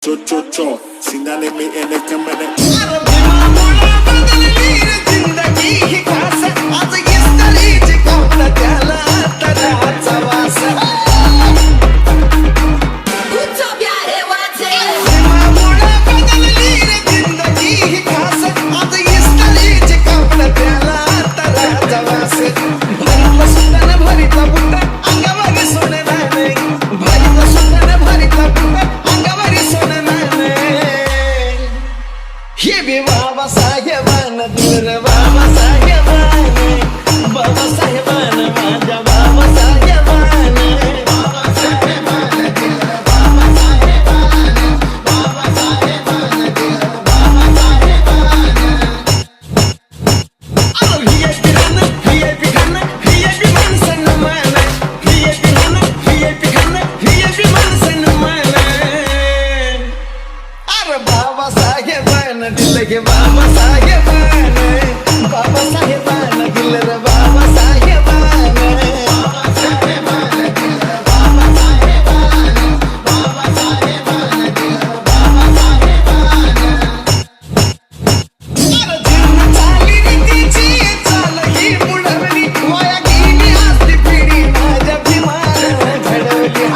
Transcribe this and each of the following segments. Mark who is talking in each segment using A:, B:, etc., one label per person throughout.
A: Cho, सिंगाने में एने कमने बाबा साहेबान दिल रे बाबा साहेबान बाबा साहेबान माझ्या बाबा साहेबान बाबा साहेबान दिल रे बाबा साहेबान बाबा साहेबान दिल रे बाबा साहेबान अरे हिये पिघाना माणसन मान हिये पिघाना माणसन मान अरे बाबा साहेबान दिल गे बाबा साहेबान बाबा साहेबान दिल रे बाबा साहेबान बाबा साहेबान दिल रे बाबा साहेबान बाबा साहेबान दिल रे बाबा साहेबान अरे जीवन चाली रीतीची चाल ही बुडवली माया गेली असती पिढी माझ्या भीमान घडवली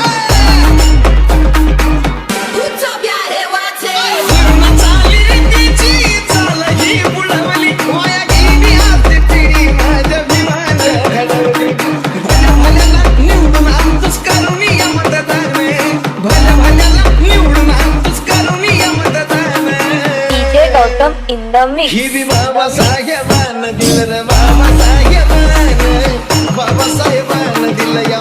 B: in the mix.
A: ही भी बाबा साहेबान दिल रे बाबा साहेबान बाबा साहेबान दिल या